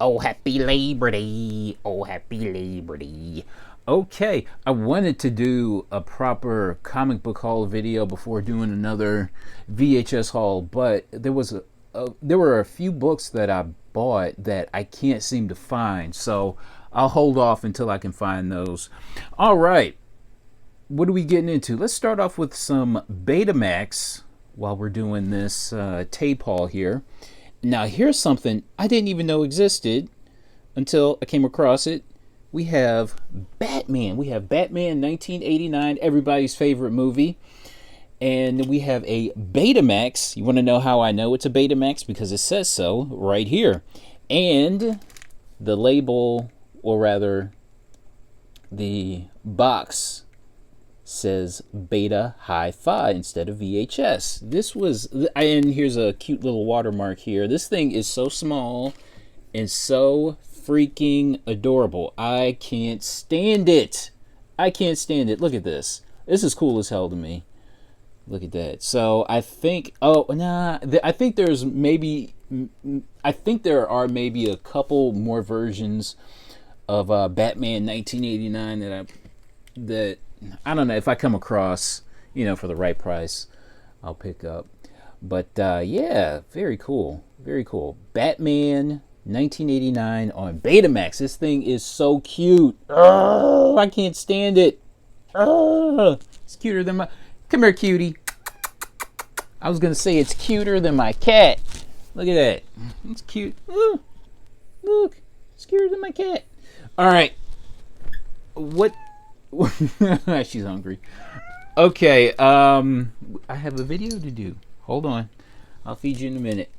Oh, happy Labor Day. Oh, happy Labor Day. Okay, I wanted to do a proper comic book haul video before doing another VHS haul, but there were a few books that I bought that I can't seem to find, so I'll hold off until I can find those. All right, what are we getting into? Let's start off with some Betamax while we're doing this tape haul here. Now, here's something I didn't even know existed until I came across it. We have Batman. We have Batman 1989, everybody's favorite movie. And we have a Betamax. You want to know how I know it's a Betamax? Because it says so right here. And the label, or rather, the box says Beta Hi-Fi instead of VHS. This was, and here's a cute little watermark here. This thing is so small and so freaking adorable. I can't stand it. I can't stand it. Look at this. This is cool as hell to me. Look at that. So I think, I think there's maybe, I think there are maybe a couple more versions of Batman 1989 that I don't know if I come across, for the right price, I'll pick up. But yeah, very cool. Very cool. Batman 1989 on Betamax. This thing is so cute. Oh, I can't stand it. Oh, it's cuter than my... Come here, cutie. I was going to say it's cuter than my cat. Look at that. It's cute. Look. It's cuter than my cat. All right. What... She's hungry. Okay, I have a video to do. Hold on. I'll feed you in a minute.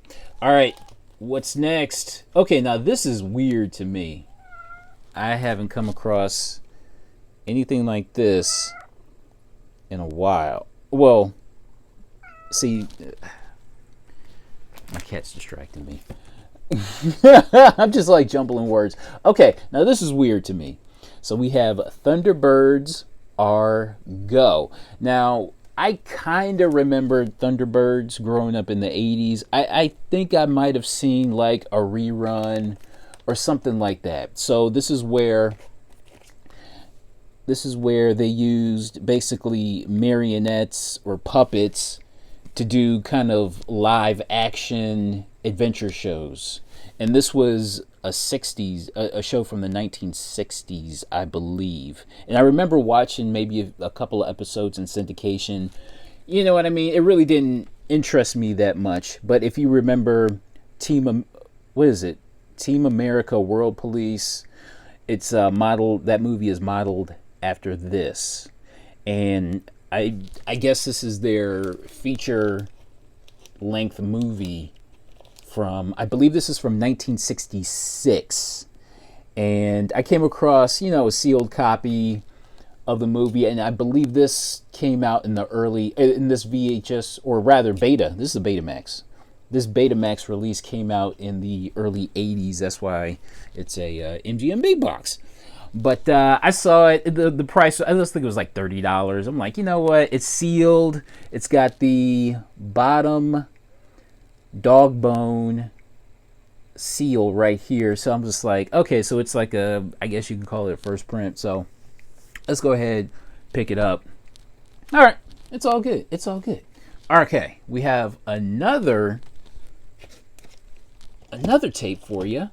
All right, what's next? Okay, now this is weird to me. I haven't come across anything like this in a while. Well, see, my cat's distracting me. I'm just like jumbling words. Okay, now this is weird to me. So we have Thunderbirds Are Go. Now, I kind of remember Thunderbirds growing up in the 80s. I think I might have seen like a rerun or something like that. So this is where they used basically marionettes or puppets to do kind of live action adventure shows. And this was a show from the 1960s, I believe. And I remember watching maybe a couple of episodes in syndication. You know what I mean? It really didn't interest me that much. But if you remember Team America World Police, it's modeled, that movie is modeled after this. And I guess this is their feature length movie from, I believe this is from 1966. And I came across, a sealed copy of the movie, and I believe this came out in this VHS, or rather beta. This is a Betamax. This Betamax release came out in the early 80s. That's why it's a MGMB box. But I saw it, the price, I just think it was like $30. I'm like, you know what? It's sealed. It's got the bottom dog bone seal right here. So I'm just like, okay, so it's like I guess you can call it a first print. So let's go ahead, pick it up. All right. It's all good. It's all good. Okay. We have another tape for you.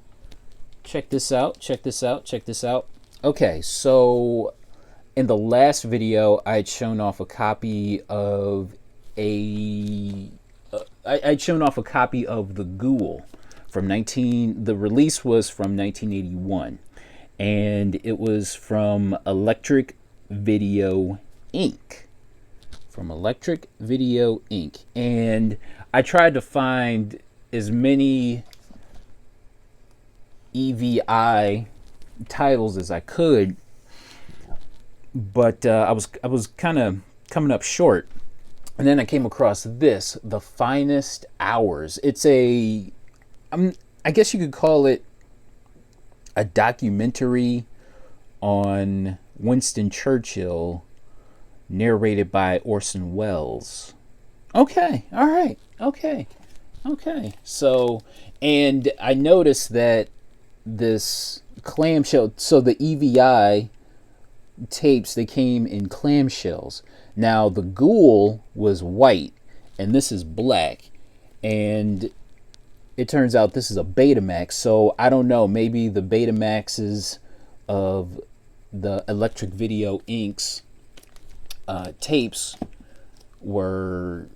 Check this out. Check this out. Check this out. Okay, so in the last video, I had shown off a copy of I'd shown off a copy of The Ghoul from the release was from 1981, and it was from Electric Video Inc. From Electric Video Inc. And I tried to find as many EVI titles as I could, but I was kind of coming up short. And then I came across this, The Finest Hours. It's I guess you could call it a documentary on Winston Churchill, narrated by Orson Welles. Okay, all right, okay. So, and I noticed that this clamshell. So the EVI tapes, they came in clamshells. Now the Ghoul was white, and this is black, and it turns out this is a Betamax. So I don't know, maybe the Betamaxes of the Electric Video Inc.'s tapes were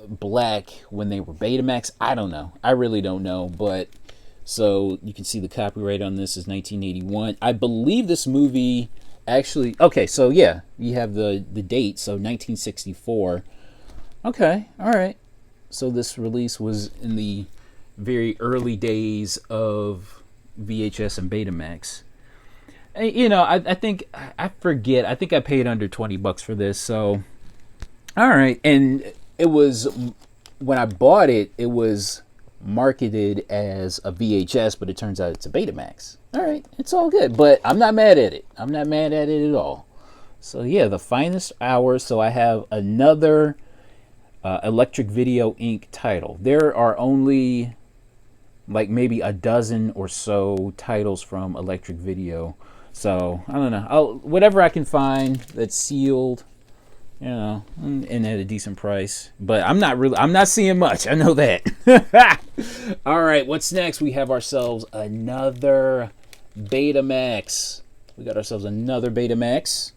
black when they were Betamax. I don't know. I really don't know. But so you can see the copyright on this is 1981. I believe this movie actually. Okay, so yeah, you have the date. So 1964. Okay, all right. So this release was in the very early days of VHS and Betamax. You know, I think I forget. I think I paid under $20 for this. So, all right, and it was when I bought it. It was marketed as a VHS, but it turns out it's a Betamax. All right, it's all good, but I'm not mad at it. I'm not mad at it at all. So yeah, the finest hours. So I have another Electric Video Inc. title. There are only like maybe a dozen or so titles from Electric Video. So I don't know. Whatever I can find that's sealed, you know, and at a decent price. But I'm not seeing much. I know that. All right, what's next? We have ourselves another Betamax. We got ourselves another Betamax,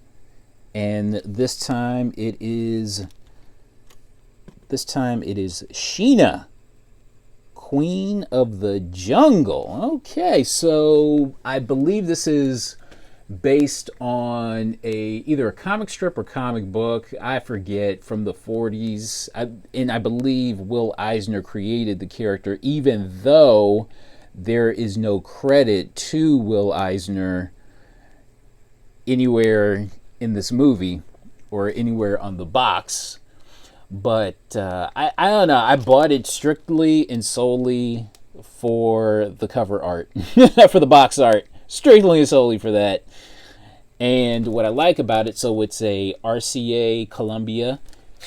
and this time it is Sheena, Queen of the Jungle. Okay, so I believe this is based on either a comic strip or comic book, I forget, from the 40s. And I believe Will Eisner created the character, even though there is no credit to Will Eisner anywhere in this movie or anywhere on the box. But I don't know. I bought it strictly and solely for the cover art, for the box art, strictly and solely for that. And what I like about it, so it's a RCA Columbia,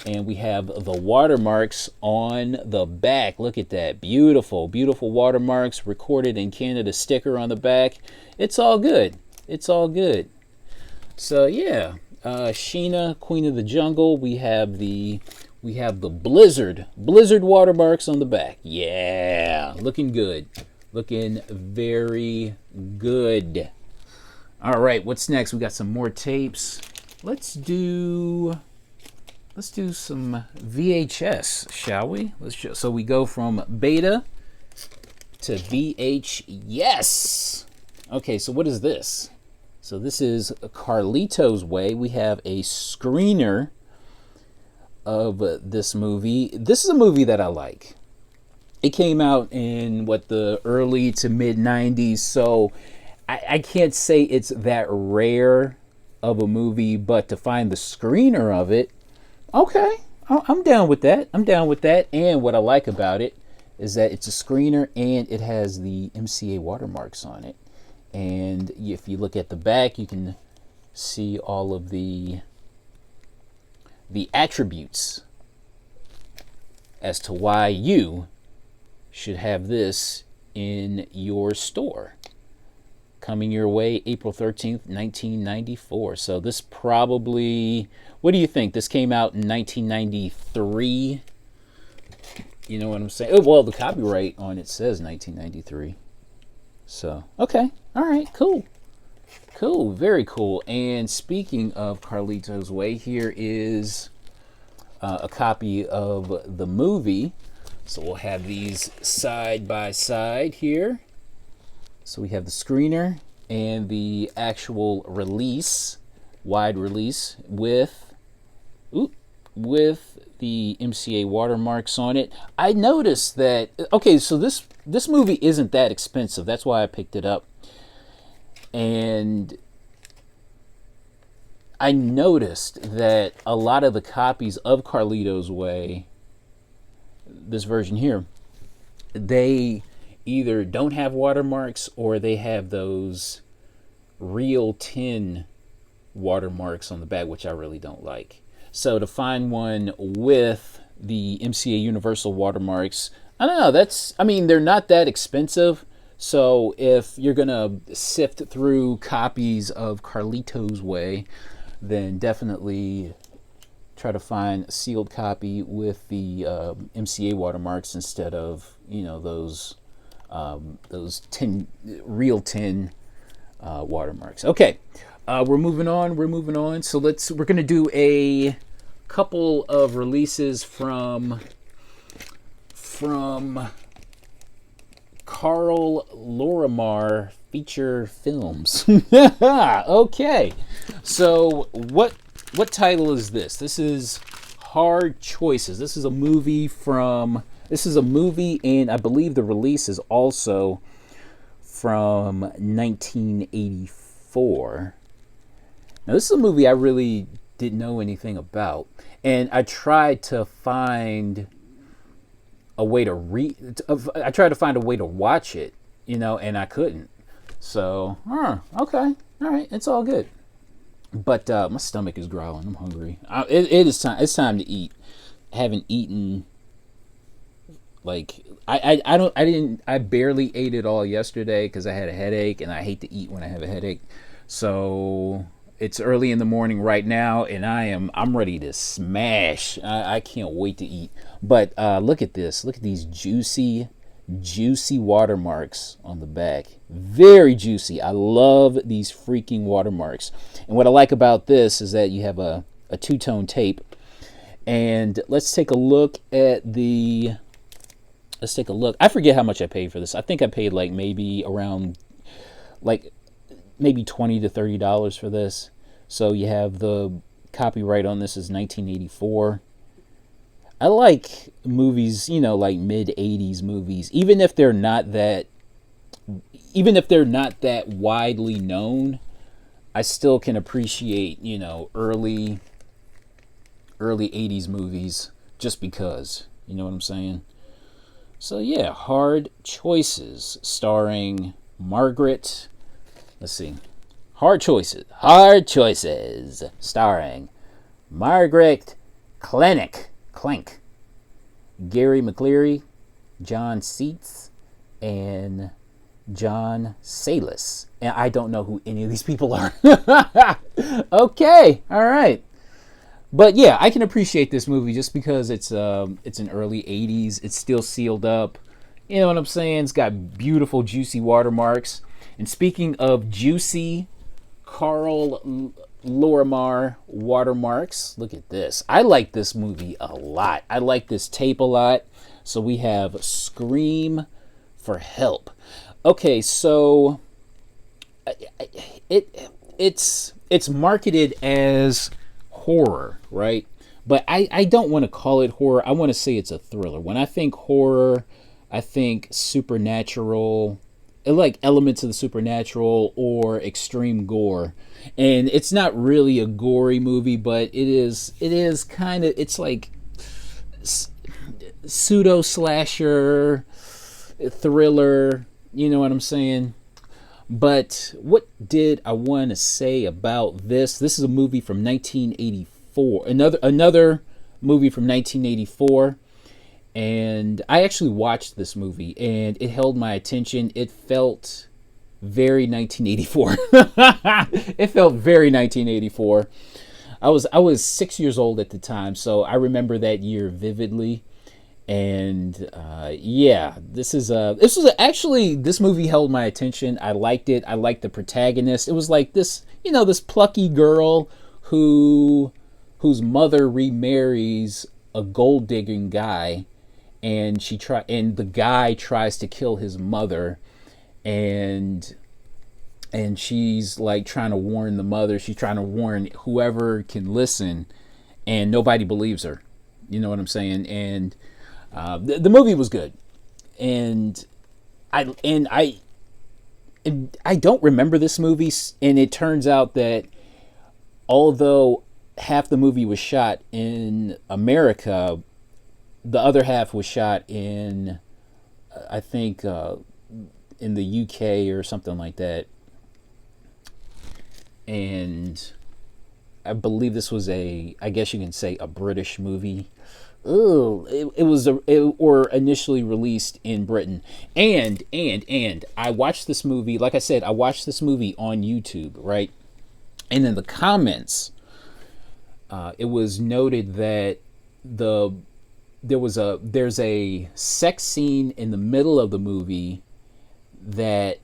and we have the watermarks on the back. Look at that. Beautiful, beautiful watermarks, recorded in Canada sticker on the back. It's all good. It's all good. So yeah, Sheena, Queen of the Jungle. We have the Blizzard watermarks on the back. Yeah, looking good. Looking very good. All right, what's next? We got some more tapes. Let's do some VHS, shall we? So we go from beta to VH. Yes. Okay, so what is this? So this is Carlito's Way. We have a screener of this movie. This is a movie that I like. It came out in the early to mid 90s, so I can't say it's that rare of a movie, but to find the screener of it, okay, I'm down with that. I'm down with that. And what I like about it is that it's a screener and it has the MCA watermarks on it. And if you look at the back, you can see all of the attributes as to why you should have this in your store. Coming your way April 13th, 1994. So this probably, what do you think? This came out in 1993. You know what I'm saying? Oh, well, the copyright on it says 1993. So, okay. All right, cool. Cool, very cool. And speaking of Carlito's Way, here is a copy of the movie. So we'll have these side by side here. So we have the screener and the actual release, wide release, with the MCA watermarks on it. I noticed that, okay, so this movie isn't that expensive. That's why I picked it up. And I noticed that a lot of the copies of Carlito's Way, this version here, they either don't have watermarks or they have those real tin watermarks on the back, which I really don't like. So to find one with the MCA Universal watermarks, I don't know, they're not that expensive. So if you're gonna sift through copies of Carlito's Way, then definitely try to find a sealed copy with the MCA watermarks instead of those real tin watermarks. Okay, we're moving on. We're moving on. So we're gonna do a couple of releases from Carl Lorimar feature films. Okay, so what title is this? This is Hard Choices. This is a movie, and I believe the release is also from 1984. Now, this is a movie I really didn't know anything about, and I tried to find a way to I tried to find a way to watch it, and I couldn't. So, okay, all right, it's all good. But my stomach is growling. I'm hungry. It is time. It's time to eat. I haven't eaten. Like I barely ate it all yesterday because I had a headache, and I hate to eat when I have a headache. So it's early in the morning right now, and I'm ready to smash. I can't wait to eat. But look at this. Look at these juicy watermarks on the back. Very juicy. I love these freaking watermarks. And what I like about this is that you have a two-tone tape. And let's take a look at I forget how much I paid for this. I think I paid maybe $20 to $30 for this. So you have the copyright on this is 1984. I like movies, like mid-80s movies, even if they're not that widely known. I still can appreciate, early 80s movies just because, you know what I'm saying? So yeah, Hard Choices, starring Margaret. Let's see. Hard Choices, starring Margaret Clank, Gary McLeary, John Seitz, and John Salas. And I don't know who any of these people are. Okay, all right. But yeah, I can appreciate this movie just because it's an early 80s. It's still sealed up. You know what I'm saying? It's got beautiful, juicy watermarks. And speaking of juicy, Carl Lorimar watermarks. Look at this. I like this movie a lot. I like this tape a lot. So we have Scream for Help. Okay, so it's marketed as horror, right? But I don't want to call it horror. I want to say it's a thriller. When I think horror, I think supernatural, like elements of the supernatural or extreme gore. And it's not really a gory movie, but it is kind of, it's like pseudo slasher thriller, you know what I'm saying? But what did I want to say about this? This is a movie from 1984. Another movie from 1984. And I actually watched this movie and it held my attention. It felt very 1984. It felt very 1984. I was 6 years old at the time, so I remember that year vividly. And yeah, this movie held my attention. I liked it. I liked the protagonist. It was like this, this plucky girl whose mother remarries a gold digging guy, and the guy tries to kill his mother, and she's like trying to warn the mother. She's trying to warn whoever can listen, and nobody believes her. You know what I'm saying? And the movie was good, and I don't remember this movie, and it turns out that although half the movie was shot in America, the other half was shot in, I think, in the UK or something like that, and I believe this was I guess you can say a British movie. Ugh, or initially released in Britain. And I watched this movie. Like I said, I watched this movie on YouTube, right? And in the comments, it was noted that there's a sex scene in the middle of the movie that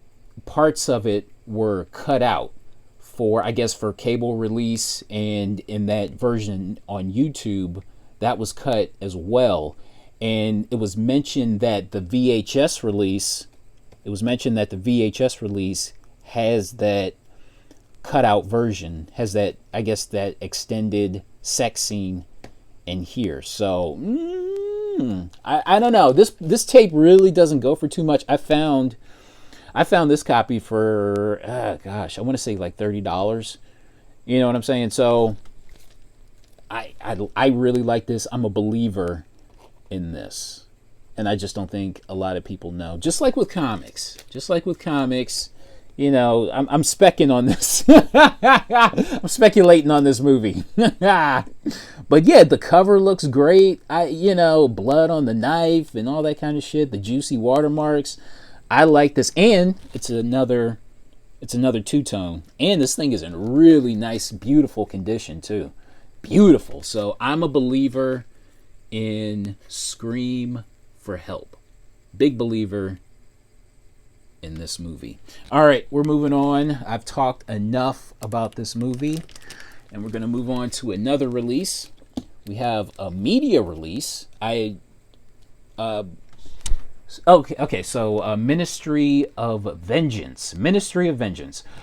parts of it were cut out for, I guess, for cable release, and in that version on YouTube that was cut as well. And it was mentioned that the VHS release has that cutout version, has that, I guess, that extended sex scene in here. So I don't know, this tape really doesn't go for too much. I found this copy for gosh, I want to say like $30. You know what I'm saying? So I really like this. I'm a believer in this, and I just don't think a lot of people know. Just like with comics, you know, I'm specking on this. I'm speculating on this movie. But yeah, the cover looks great. Blood on the knife and all that kind of shit. The juicy watermarks. I like this, and it's another two-tone, and this thing is in really nice, beautiful condition too. Beautiful. So I'm a believer in Scream for Help. Big believer in this movie. All right, we're moving on. I've talked enough about this movie, and we're going to move on to another release. We have a media release. So Ministry of Vengeance.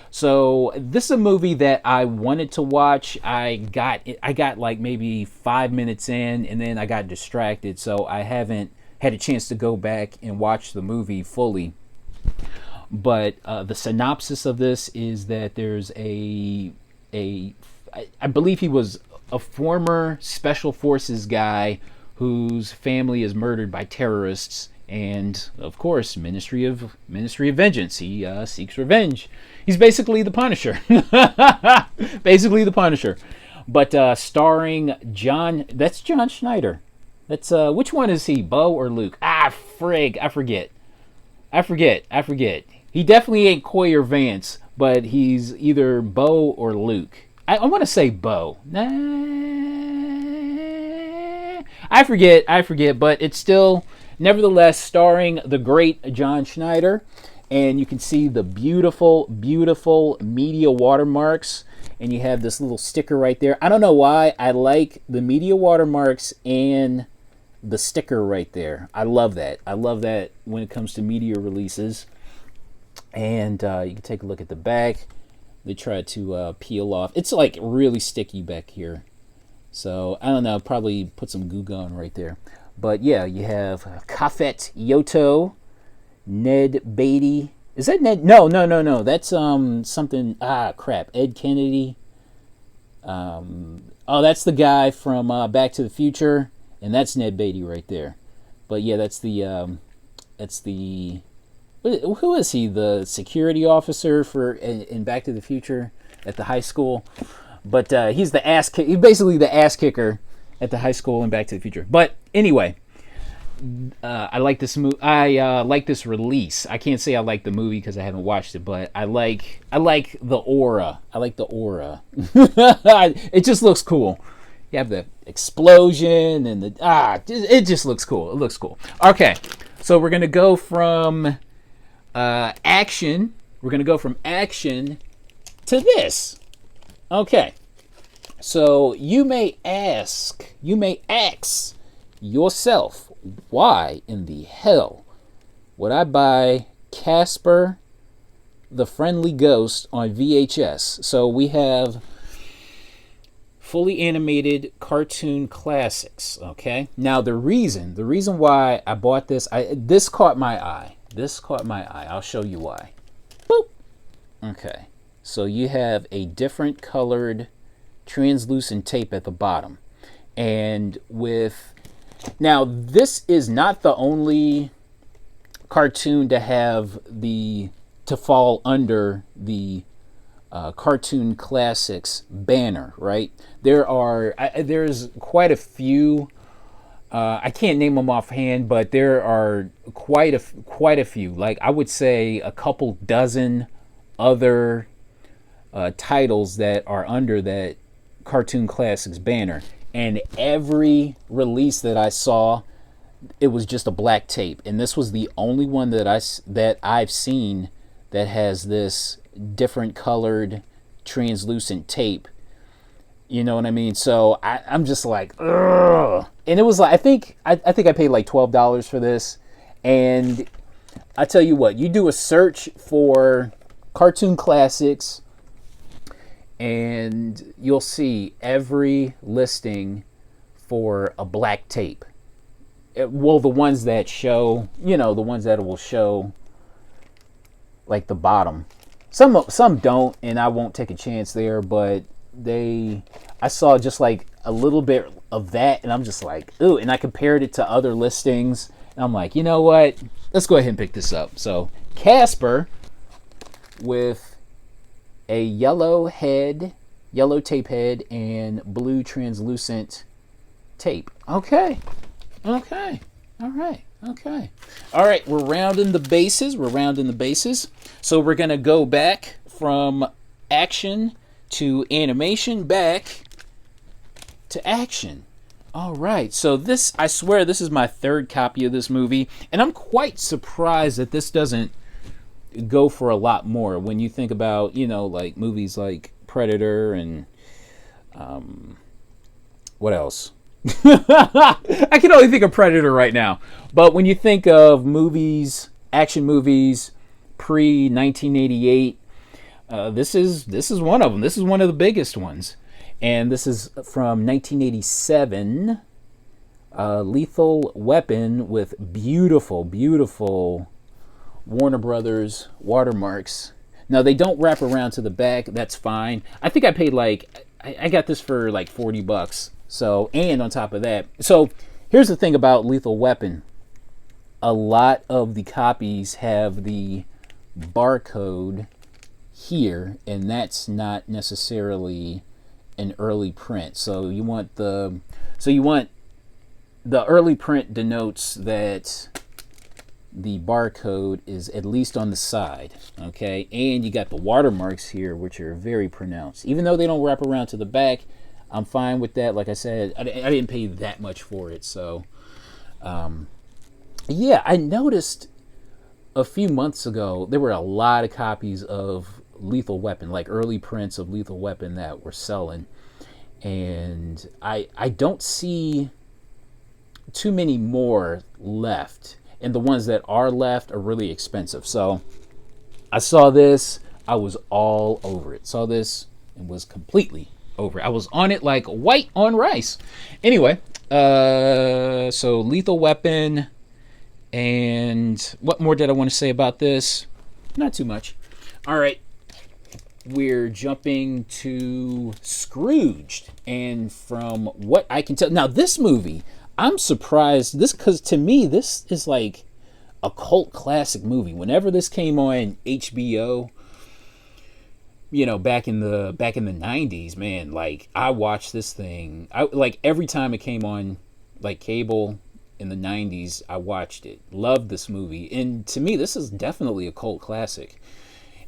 So this is a movie that I wanted to watch. I got like maybe 5 minutes in, and then I got distracted, so I haven't had a chance to go back and watch the movie fully. But the synopsis of this is that there's I believe he was a former special forces guy whose family is murdered by terrorists. And of course, Ministry of Vengeance. He seeks revenge. He's basically the Punisher. But starring John. That's John Schneider. That's which one is he? Bo or Luke? I forget. He definitely ain't Coy or Vance, but he's either Bo or Luke. I want to say Bo. I forget. But it's still, nevertheless, starring the great John Schneider, and you can see the beautiful, beautiful media watermarks, and you have this little sticker right there. I don't know why I like the media watermarks and the sticker right there. I love that. When it comes to media releases. And you can take a look at the back. They try to peel off. It's like really sticky back here. So I don't know. Probably put some Goo Gone right there. But yeah, you have Kafet Yoto, Ned Beatty. Is that Ned? No. That's something. Ed Kennedy. That's the guy from Back to the Future, and that's Ned Beatty right there. But yeah, that's the. Who is he? The security officer in Back to the Future at the high school. But he's basically the ass kicker at the high school in Back to the Future. But anyway, I like this movie. I like this release. I can't say I like the movie because I haven't watched it, but I like the aura. It just looks cool. You have the explosion and it just looks cool. It looks cool. Okay, so we're gonna go from action. We're gonna go from action to this. Okay, so you may ask yourself, why in the hell would I buy Casper the Friendly Ghost on VHS? So we have fully animated cartoon classics. Okay, now the reason why I bought this, this caught my eye. I'll show you why. Boop. Okay. So you have a different colored translucent tape at the bottom. And now this is not the only cartoon to fall under the Cartoon Classics banner, right? There's quite a few I can't name them offhand, but there are quite a few. Like I would say a couple dozen other titles that are under that Cartoon Classics banner, and every release that I saw, it was just a black tape, and this was the only one that I've seen that has this different colored translucent tape. You know what I mean? So I'm just like, ugh. And it was like, I think I paid like $12 for this. And I tell you what, you do a search for Cartoon Classics and you'll see every listing for a black tape. Well, the ones that show, the ones that will show like the bottom. Some don't, and I won't take a chance there, but I saw just like a little bit of that, and I'm just like, ooh, and I compared it to other listings, and I'm like, you know what? Let's go ahead and pick this up. So Casper with a yellow tape head, and blue translucent tape. Okay. All right. We're rounding the bases. So we're going to go back from action to animation, back to action. All right. So I swear this is my third copy of this movie, and I'm quite surprised that this doesn't go for a lot more when you think about, like movies like Predator and what else? I can only think of Predator right now. But when you think of action movies pre-1988, this is one of them. This is one of the biggest ones. And this is from 1987, Lethal Weapon with beautiful, beautiful Warner Brothers watermarks. Now, they don't wrap around to the back. That's fine. I think I paid I got this for like $40. So, and on top of that, so here's the thing about Lethal Weapon. A lot of the copies have the barcode here, and that's not necessarily an early print. So you want the early print denotes that the barcode is at least on the side, okay? And you got the watermarks here, which are very pronounced. Even though they don't wrap around to the back, I'm fine with that. Like I said, I didn't pay that much for it. So, yeah, I noticed a few months ago there were a lot of copies of Lethal Weapon, like early prints of Lethal Weapon that were selling. And I don't see too many more left. And the ones that are left are really expensive. So I saw this. I was all over it. Saw this and was completely over. I was on it like white on rice. Anyway, so Lethal Weapon, and what more did I want to say about this? Not too much. All right, we're jumping to Scrooged, and from what I can tell, now this movie, I'm surprised. Because to me, this is like a cult classic movie. Whenever this came on HBO, back in the 90s, man, like I watched this thing. Like every time it came on like cable in the 90s, I watched it. Loved this movie. And to me, this is definitely a cult classic.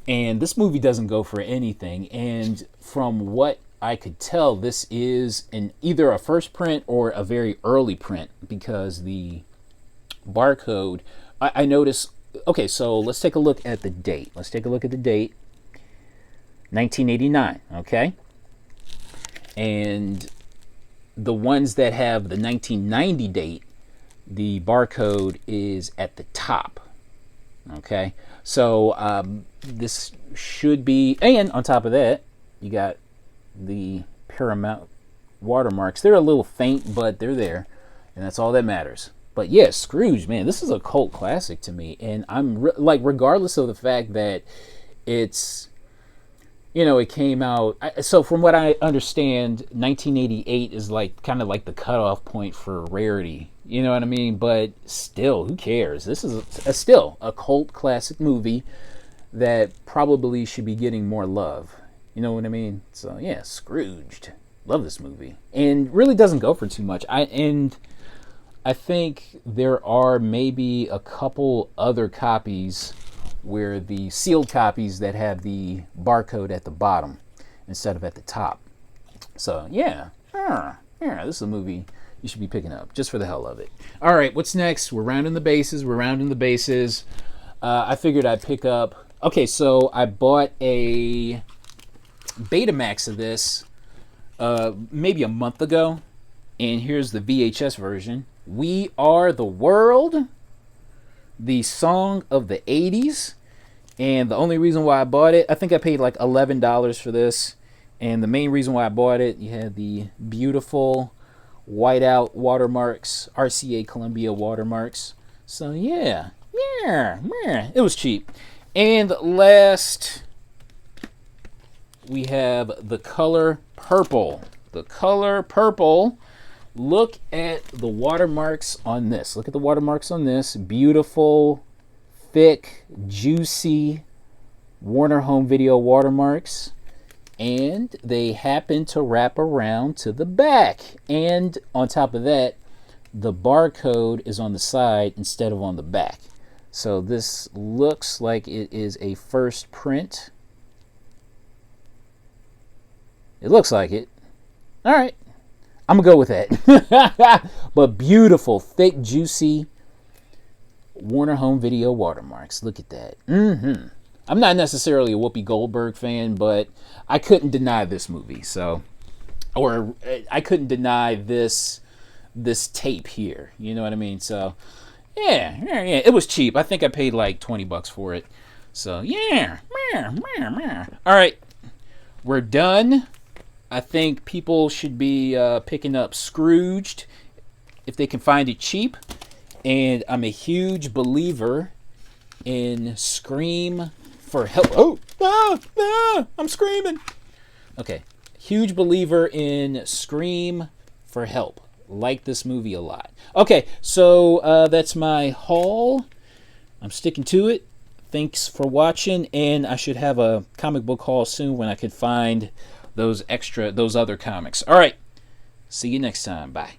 And this movie doesn't go for anything. And from what I could tell, this is either a first print or a very early print, because the barcode, I noticed. Okay, so let's take a look at the date. 1989, okay? And the ones that have the 1990 date, the barcode is at the top, okay? So this should be, and on top of that, you got the Paramount watermarks. They're a little faint, but they're there, and that's all that matters. But yeah, Scrooge, man, this is a cult classic to me, and I'm regardless of the fact that it's, it came out. So from what I understand, 1988 is like kind of like the cutoff point for rarity. You know what I mean? But still, who cares? This is still a cult classic movie that probably should be getting more love. You know what I mean? So yeah, Scrooged. Love this movie, and really doesn't go for too much. I think there are maybe a couple other copies where the sealed copies that have the barcode at the bottom instead of at the top. So yeah, yeah, this is a movie you should be picking up just for the hell of it. All right, what's next? We're rounding the bases. I figured I'd pick up. Okay, so I bought a Betamax of this maybe a month ago, and here's the VHS version. We Are the World, the song of the 80s. And the only reason why I bought it, I think I paid like $11 for this. And the main reason why I bought it, you had the beautiful whiteout watermarks, RCA Columbia watermarks. So yeah, it was cheap. And last, we have the color purple. The color purple. Look at the watermarks on this. Look at the watermarks on this. Beautiful, thick, juicy Warner Home Video watermarks. And they happen to wrap around to the back. And on top of that, the barcode is on the side instead of on the back. So this looks like it is a first print. It looks like it. All right. I'm going to go with that. But beautiful, thick, juicy Warner Home Video watermarks. Look at that. I'm not necessarily a Whoopi Goldberg fan, but I couldn't deny this movie. So, or I couldn't deny this tape here. You know what I mean? So, yeah. It was cheap. I think I paid like $20 for it. So, yeah. All right. We're done. I think people should be picking up Scrooged if they can find it cheap. And I'm a huge believer in Scream for Help. I'm screaming. Okay. Huge believer in Scream for Help. Like this movie a lot. Okay, so that's my haul. I'm sticking to it. Thanks for watching. And I should have a comic book haul soon when I could find those other comics. All right. See you next time. Bye.